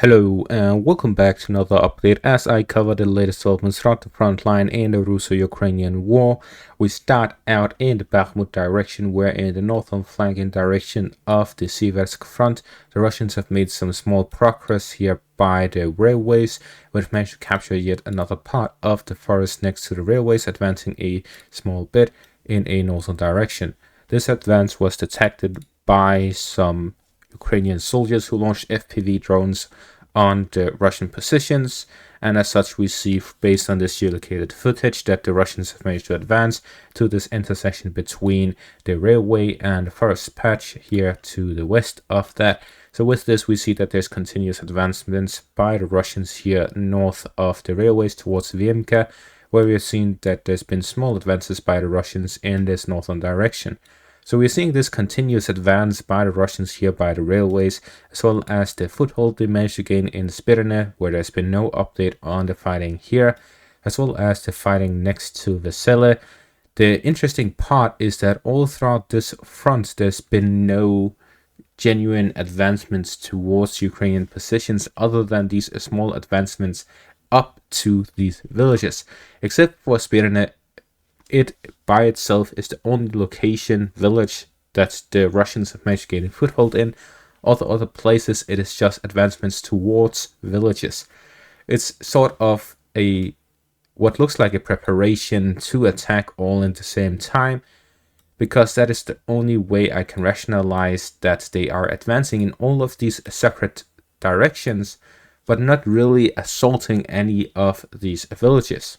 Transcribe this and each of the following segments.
Hello and welcome back to another update as I cover the latest developments throughout the front line in the Russo-Ukrainian war. We start out in the Bakhmut direction, where in the northern flanking direction of the Siversk front, the Russians have made some small progress here by the railways, which managed to capture yet another part of the forest next to the railways, advancing a small bit in a northern direction. This advance was detected by some Ukrainian soldiers who launched FPV drones on the Russian positions, and as such we see, based on this geolocated footage, that the Russians have managed to advance to this intersection between the railway and the forest patch here to the west of that. So with this we see that there's continuous advancements by the Russians here north of the railways towards Viemka, where we've seen that there's been small advances by the Russians in this northern direction. So we're seeing this continuous advance by the Russians here by the railways, as well as the foothold they managed to gain in Spirne, where there's been no update on the fighting here, as well as the fighting next to Vesele. The interesting part is that all throughout this front, there's been no genuine advancements towards Ukrainian positions other than these small advancements up to these villages, except for Spirne. It by itself is the only location, village, that the Russians have managed to gain a foothold in. All the other places, it is just advancements towards villages. It's sort of what looks like a preparation to attack all in the same time, because that is the only way I can rationalize that they are advancing in all of these separate directions, but not really assaulting any of these villages.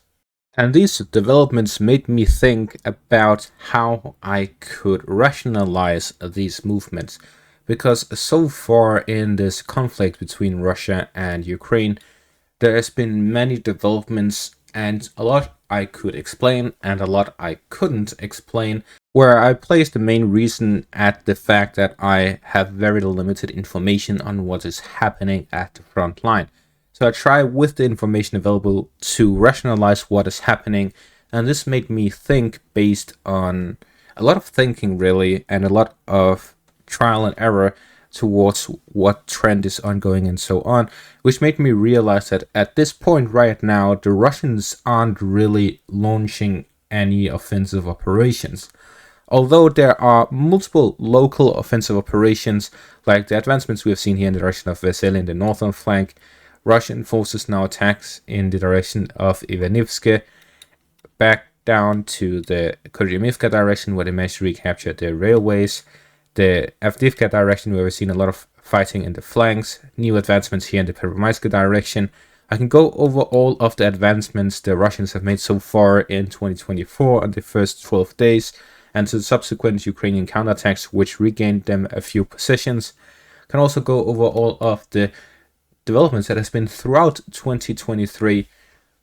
And these developments made me think about how I could rationalize these movements, because so far in this conflict between Russia and Ukraine, there has been many developments, and a lot I could explain and a lot I couldn't explain, where I placed the main reason at the fact that I have very limited information on what is happening at the front line. So I try with the information available to rationalize what is happening, and this made me think based on a lot of thinking really, and a lot of trial and error towards what trend is ongoing and so on, which made me realize that at this point right now, the Russians aren't really launching any offensive operations. Although there are multiple local offensive operations, like the advancements we have seen here in the direction of Vesele in the northern flank, Russian forces now attacks in the direction of Ivanivske, back down to the Koryamivka direction, where they managed to recapture the railways, the Avdiivka direction, where we've seen a lot of fighting in the flanks, new advancements here in the Pervomaiska direction. I can go over all of the advancements the Russians have made so far in 2024 on the first 12 days, and to the subsequent Ukrainian counterattacks, which regained them a few positions. Can also go over all of the developments that has been throughout 2023,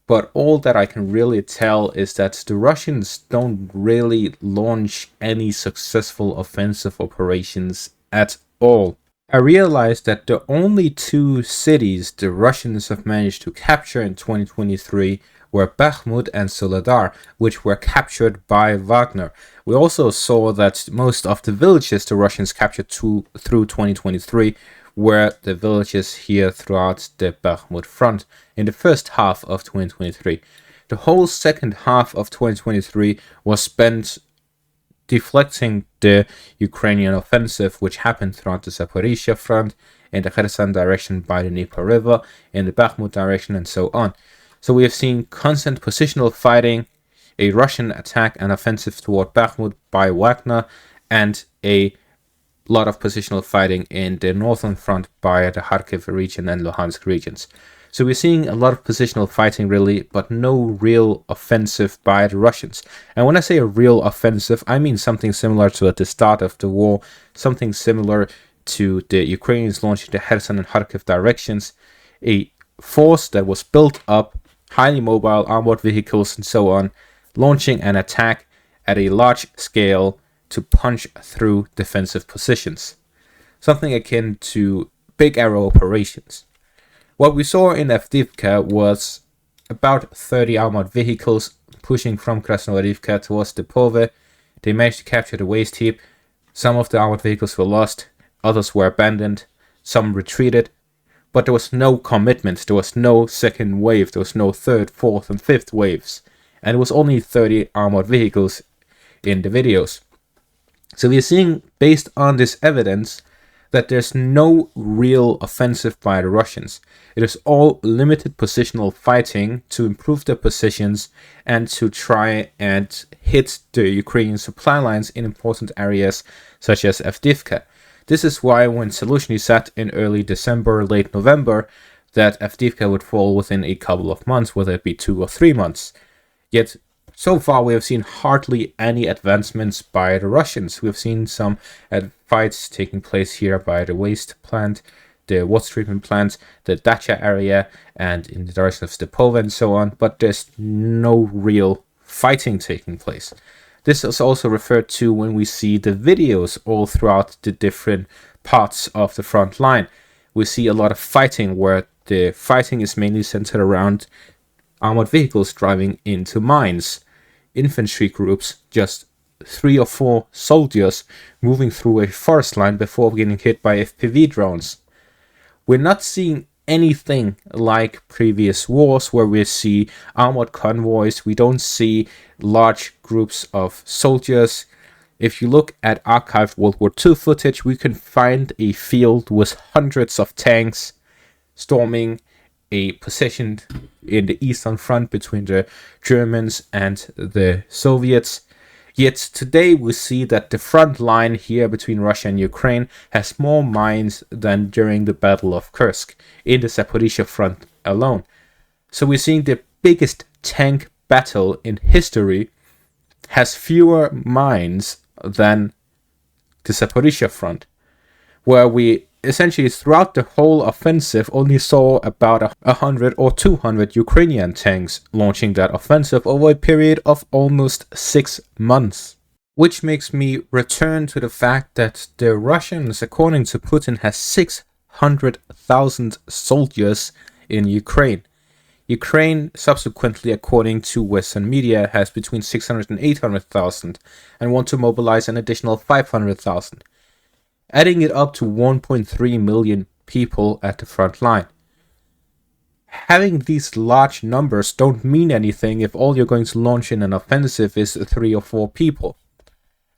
but all that I can really tell is that the Russians don't really launch any successful offensive operations at all. I realized that the only two cities the Russians have managed to capture in 2023 were Bakhmut and Soledar, which were captured by Wagner. We also saw that most of the villages the Russians captured through 2023 were the villages here throughout the Bakhmut front in the first half of 2023. The whole second half of 2023 was spent deflecting the Ukrainian offensive, which happened throughout the Zaporizhia front, in the Kherson direction by the Dnieper River, in the Bakhmut direction, and so on. So we have seen constant positional fighting, a Russian attack and offensive toward Bakhmut by Wagner, and a lot of positional fighting in the northern front by the Kharkiv region and Luhansk regions. So we're seeing a lot of positional fighting really, but no real offensive by the Russians. And when I say a real offensive, I mean something similar to at the start of the war, something similar to the Ukrainians launching the Kherson and Kharkiv directions, a force that was built up, highly mobile, armored vehicles and so on, launching an attack at a large scale to punch through defensive positions. Something akin to big arrow operations. What we saw in Avdiivka was about 30 armored vehicles pushing from Krasnoarivka towards Depove. They managed to capture the waste heap. Some of the armored vehicles were lost, others were abandoned, some retreated, but there was no commitments. There was no second wave. There was no third, fourth, and fifth waves. And it was only 30 armored vehicles in the videos. So we're seeing, based on this evidence, that there's no real offensive by the Russians. It is all limited positional fighting to improve their positions and to try and hit the Ukrainian supply lines in important areas such as Avdiivka. This is why when Zelensky said in early December, late November, that Avdiivka would fall within a couple of months, whether it be 2 or 3 months. Yet, so far we have seen hardly any advancements by the Russians. We have seen some fights taking place here by the waste plant, the water treatment plant, the Dacha area, and in the direction of Stepova and so on, but there's no real fighting taking place. This is also referred to when we see the videos all throughout the different parts of the front line. We see a lot of fighting where the fighting is mainly centered around armored vehicles driving into mines, infantry groups, just 3 or 4 soldiers moving through a forest line before getting hit by FPV drones. We're not seeing anything like previous wars where we see armored convoys. We don't see large groups of soldiers. If you look at archived World War II footage, we can find a field with hundreds of tanks storming a position in the Eastern Front between the Germans and the Soviets. Yet today we see that the front line here between Russia and Ukraine has more mines than during the Battle of Kursk in the Zaporizhia front alone. So we're seeing the biggest tank battle in history has fewer mines than the Zaporizhia front, where we essentially throughout the whole offensive only saw about 100 or 200 Ukrainian tanks launching that offensive over a period of almost 6 months. Which makes me return to the fact that the Russians, according to Putin, has 600,000 soldiers in Ukraine. Ukraine, subsequently, according to Western media, has between 600 and 800,000 and want to mobilize an additional 500,000. Adding it up to 1.3 million people at the front line. Having these large numbers don't mean anything if all you're going to launch in an offensive is 3 or 4 people.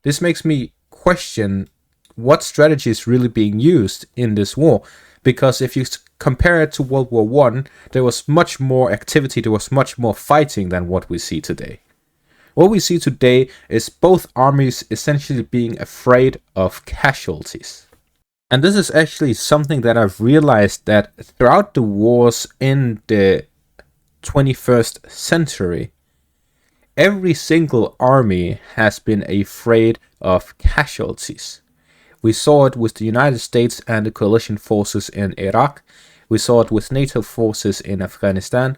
This makes me question what strategy is really being used in this war, because if you compare it to World War I, there was much more activity, there was much more fighting than what we see today. What we see today is both armies essentially being afraid of casualties. And this is actually something that I've realized that throughout the wars in the 21st century, every single army has been afraid of casualties. We saw it with the United States and the coalition forces in Iraq. We saw it with NATO forces in Afghanistan.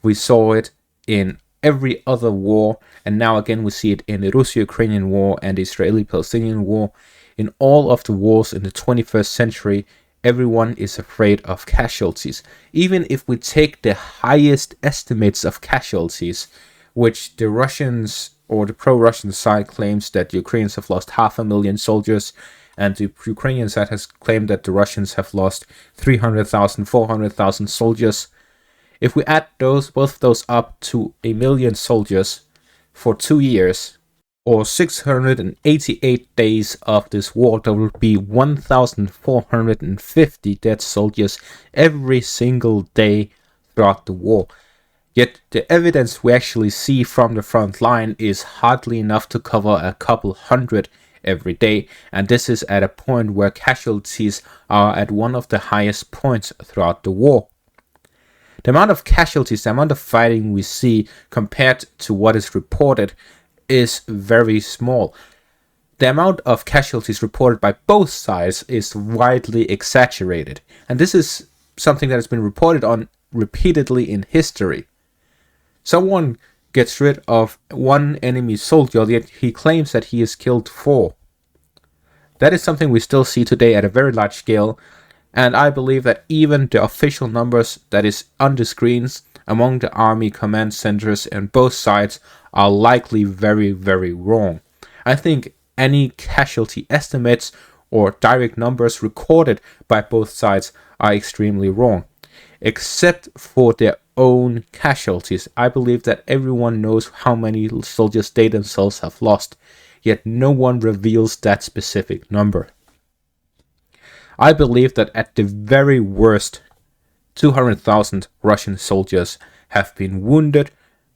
We saw it in every other war, and now again we see it in the Russo-Ukrainian war and the Israeli-Palestinian war. In all of the wars in the 21st century, everyone is afraid of casualties. Even if we take the highest estimates of casualties, which the Russians or the pro-Russian side claims that the Ukrainians have lost 500,000 soldiers, and the Ukrainian side has claimed that the Russians have lost 300,000, 400,000 soldiers. If we add both of those up to 1 million soldiers for 2 years, or 688 days of this war, there will be 1,450 dead soldiers every single day throughout the war. Yet the evidence we actually see from the front line is hardly enough to cover a couple hundred every day, and this is at a point where casualties are at one of the highest points throughout the war. The amount of casualties, the amount of fighting we see compared to what is reported is very small. The amount of casualties reported by both sides is widely exaggerated, and this is something that has been reported on repeatedly in history. Someone gets rid of one enemy soldier, yet he claims that he has killed 4. That is something we still see today at a very large scale, and I believe that even the official numbers that is on the screens among the army command centers on both sides are likely very, very wrong. I think any casualty estimates or direct numbers recorded by both sides are extremely wrong. Except for their own casualties, I believe that everyone knows how many soldiers they themselves have lost, yet no one reveals that specific number. I believe that at the very worst, 200,000 Russian soldiers have been wounded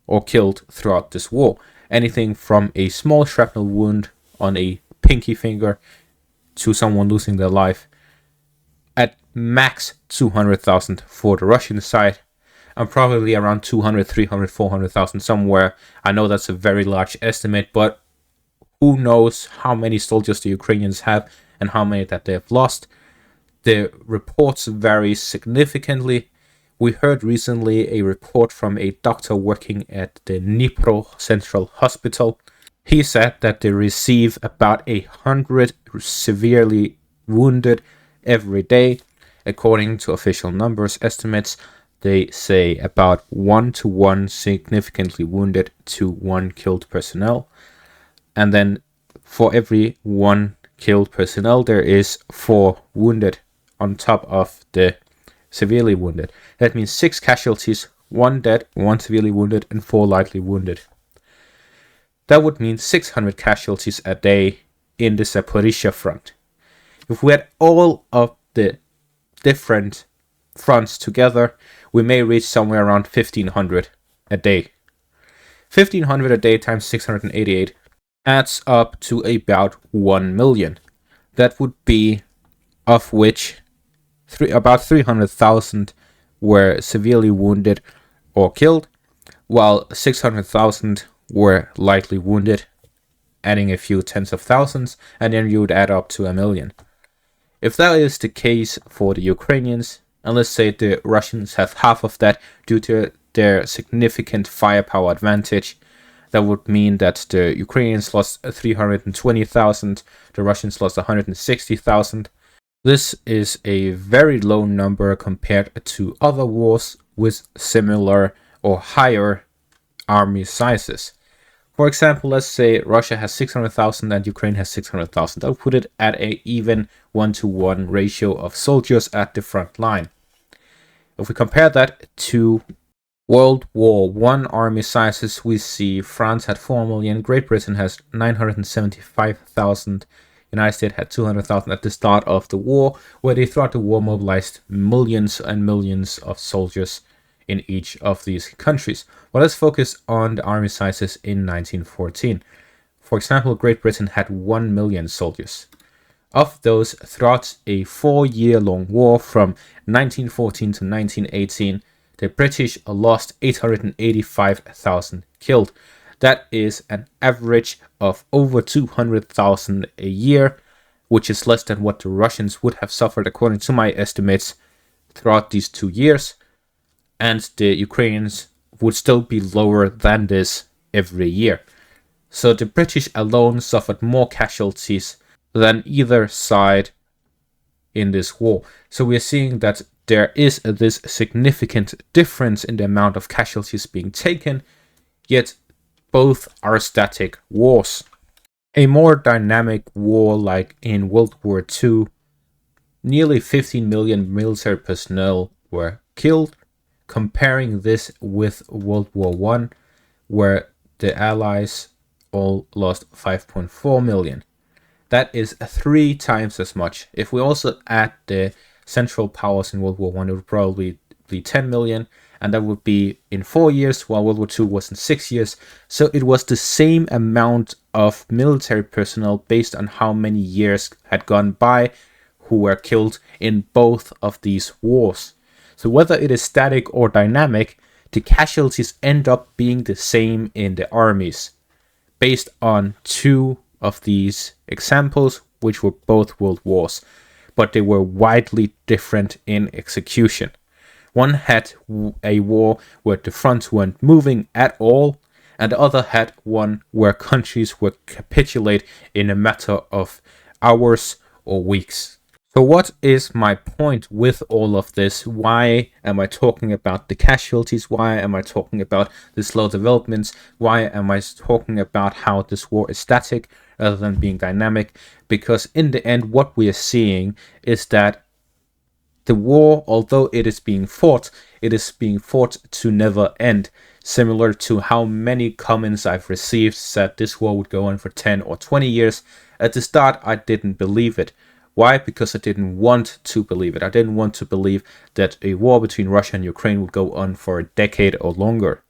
or killed throughout this war. Anything from a small shrapnel wound on a pinky finger to someone losing their life. At max 200,000 for the Russian side, and probably around 200, 300, 400,000 somewhere. I know that's a very large estimate, but who knows how many soldiers the Ukrainians have and how many that they have lost. The reports vary significantly. We heard recently a report from a doctor working at the Dnipro Central Hospital. He said that they receive about 100 severely wounded every day. According to official numbers estimates, they say about 1 to 1 significantly wounded to 1 killed personnel. And then for every 1 killed personnel, there is 4 wounded on top of the severely wounded. That means 6 casualties, 1 dead, 1 severely wounded, and 4 lightly wounded. That would mean 600 casualties a day in the Zaporizhzhia front. If we had all of the different fronts together, we may reach somewhere around 1,500 a day. 1,500 a day times 688 adds up to about 1 million. That would be of which about 300,000 were severely wounded or killed, while 600,000 were lightly wounded, adding a few tens of thousands, and then you would add up to 1 million. If that is the case for the Ukrainians, and let's say the Russians have half of that due to their significant firepower advantage, that would mean that the Ukrainians lost 320,000, the Russians lost 160,000. This is a very low number compared to other wars with similar or higher army sizes. For example, let's say Russia has 600,000 and Ukraine has 600,000. That would put it at an even 1-to-1 ratio of soldiers at the front line. If we compare that to World War I army sizes, we see France had 4 million, Great Britain has 975,000, United States had 200,000 at the start of the war, where they throughout the war mobilized millions and millions of soldiers in each of these countries. But let's focus on the army sizes in 1914. For example, Great Britain had 1 million soldiers. Of those, throughout a 4-year-long war from 1914 to 1918, the British lost 885,000 killed. That is an average of over 200,000 a year, which is less than what the Russians would have suffered according to my estimates throughout these 2 years. And the Ukrainians would still be lower than this every year. So the British alone suffered more casualties than either side in this war. So we're seeing that there is this significant difference in the amount of casualties being taken, yet both are static wars. A more dynamic war like in World War II, nearly 15 million military personnel were killed. Comparing this with World War I, where the Allies all lost 5.4 million. That is 3 times as much. If we also add the Central Powers in World War I, it would probably be 10 million, and that would be in 4 years, while World War II was in 6 years. So it was the same amount of military personnel based on how many years had gone by who were killed in both of these wars. So whether it is static or dynamic, the casualties end up being the same in the armies, based on 2 of these examples, which were both world wars, but they were widely different in execution. One had a war where the fronts weren't moving at all, and the other had one where countries would capitulate in a matter of hours or weeks. So what is my point with all of this? Why am I talking about the casualties? Why am I talking about the slow developments? Why am I talking about how this war is static rather than being dynamic? Because in the end, what we are seeing is that the war, although it is being fought, it is being fought to never end. Similar to how many comments I've received said this war would go on for 10 or 20 years. At the start, I didn't believe it. Why? Because I didn't want to believe it. I didn't want to believe that a war between Russia and Ukraine would go on for a decade or longer.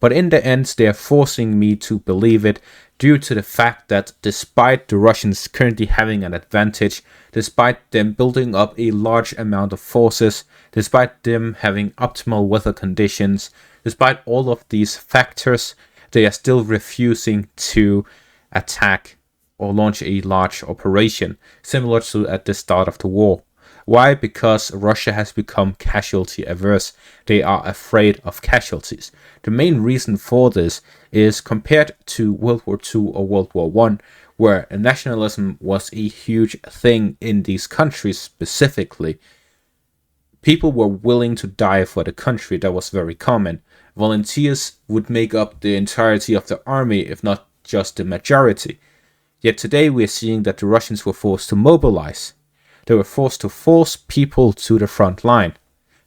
But in the end, they are forcing me to believe it due to the fact that despite the Russians currently having an advantage, despite them building up a large amount of forces, despite them having optimal weather conditions, despite all of these factors, they are still refusing to attack or launch a large operation, similar to at the start of the war. Why? Because Russia has become casualty averse. They are afraid of casualties. The main reason for this is compared to World War II or World War I, where nationalism was a huge thing in these countries specifically. People were willing to die for the country. That was very common. Volunteers would make up the entirety of the army, if not just the majority. Yet today we are seeing that the Russians were forced to mobilize. They were forced to force people to the front line.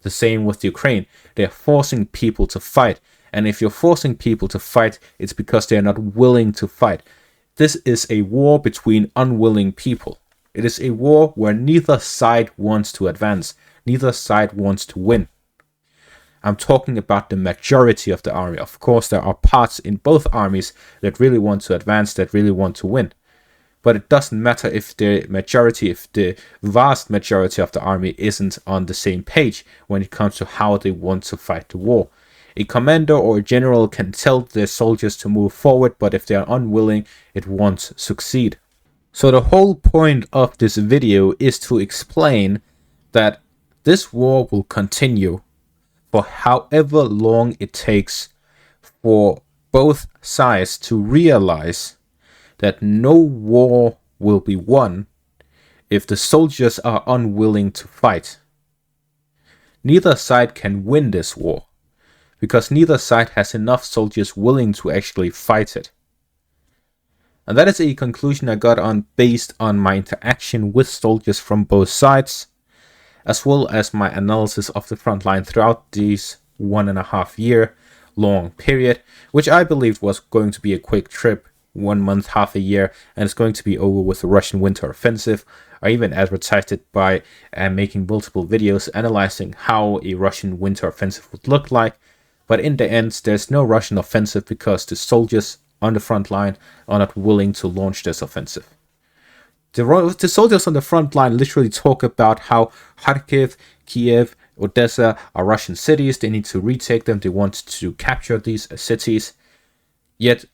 The same with Ukraine. They are forcing people to fight. And if you're forcing people to fight, it's because they are not willing to fight. This is a war between unwilling people. It is a war where neither side wants to advance. Neither side wants to win. I'm talking about the majority of the army. Of course, there are parts in both armies that really want to advance, that really want to win. But it doesn't matter if the vast majority of the army isn't on the same page when it comes to how they want to fight the war. A commander or a general can tell their soldiers to move forward, but if they are unwilling, it won't succeed. So the whole point of this video is to explain that this war will continue for however long it takes for both sides to realize that no war will be won if the soldiers are unwilling to fight. Neither side can win this war, because neither side has enough soldiers willing to actually fight it. And that is a conclusion I got on based on my interaction with soldiers from both sides, as well as my analysis of the front line throughout these 1.5 year long period, which I believed was going to be a quick trip, 1 month, half a year, and it's going to be over with the Russian winter offensive. I even advertised it by making multiple videos analyzing how a Russian winter offensive would look like. But in the end, there's no Russian offensive because the soldiers on the front line are not willing to launch this offensive. The soldiers on the front line literally talk about how Kharkiv, Kiev, Odessa are Russian cities. They need to retake them. They want to capture these cities. Yet,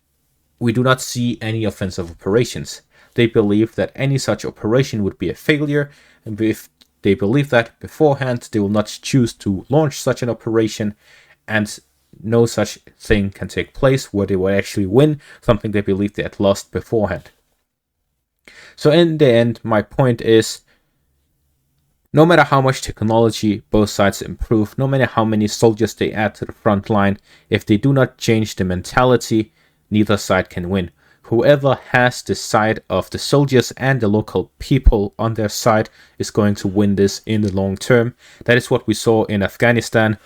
we do not see any offensive operations. They believe that any such operation would be a failure, and if they believe that beforehand, they will not choose to launch such an operation, and no such thing can take place where they will actually win something they believe they had lost beforehand. So in the end, my point is, no matter how much technology both sides improve, no matter how many soldiers they add to the front line, if they do not change the mentality, neither side can win. Whoever has the side of the soldiers and the local people on their side is going to win this in the long term. That is what we saw in Afghanistan.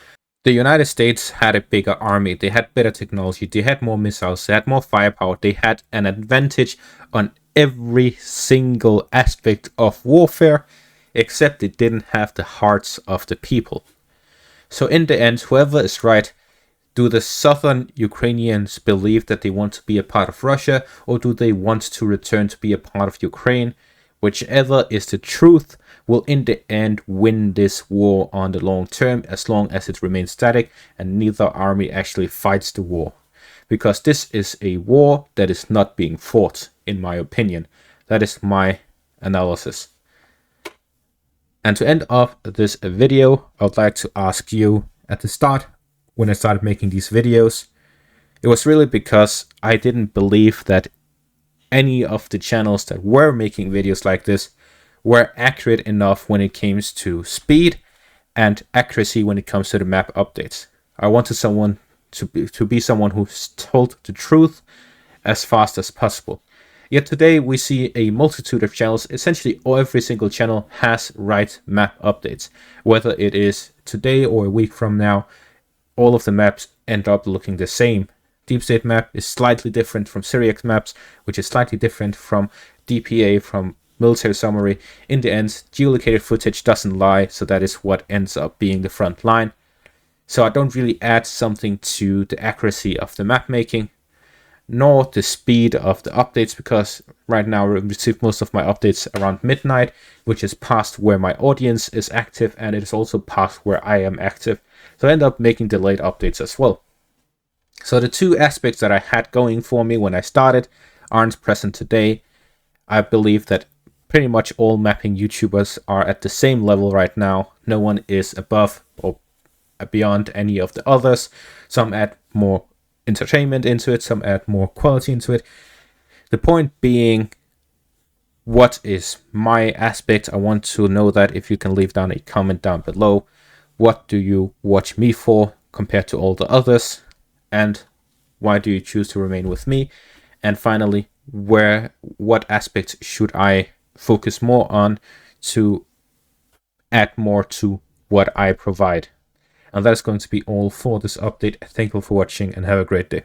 The United States had a bigger army, they had better technology, they had more missiles, they had more firepower, they had an advantage on every single aspect of warfare, except they didn't have the hearts of the people. So in the end, whoever is right, do the southern Ukrainians believe that they want to be a part of Russia, or do they want to return to be a part of Ukraine? Whichever is the truth will in the end win this war on the long term, as long as it remains static and neither army actually fights the war. Because this is a war that is not being fought, in my opinion. That is my analysis. And to end off this video, I would like to ask you at the start, when I started making these videos, it was really because I didn't believe that any of the channels that were making videos like this were accurate enough when it comes to speed and accuracy when it comes to the map updates. I wanted someone to be someone who's told the truth as fast as possible. Yet today we see a multitude of channels. Essentially every single channel has right map updates. Whether it is today or a week from now, all of the maps end up looking the same. Deep State map is slightly different from Syriac maps, which is slightly different from DPA, from military summary. In the end, geolocated footage doesn't lie, so that is what ends up being the front line. So I don't really add something to the accuracy of the map making, nor the speed of the updates, because right now I receive most of my updates around midnight, which is past where my audience is active, and it is also past where I am active. So I end up making delayed updates as well. So the two aspects that I had going for me when I started aren't present today. I believe that pretty much all mapping YouTubers are at the same level right now. No one is above or beyond any of the others. Some add more entertainment into it, some add more quality into it. The point being, what is my aspect? I want to know that. If you can leave down a comment down below. What do you watch me for compared to all the others? And why do you choose to remain with me? And finally, what aspects should I focus more on to add more to what I provide? And that's going to be all for this update. Thank you for watching and have a great day.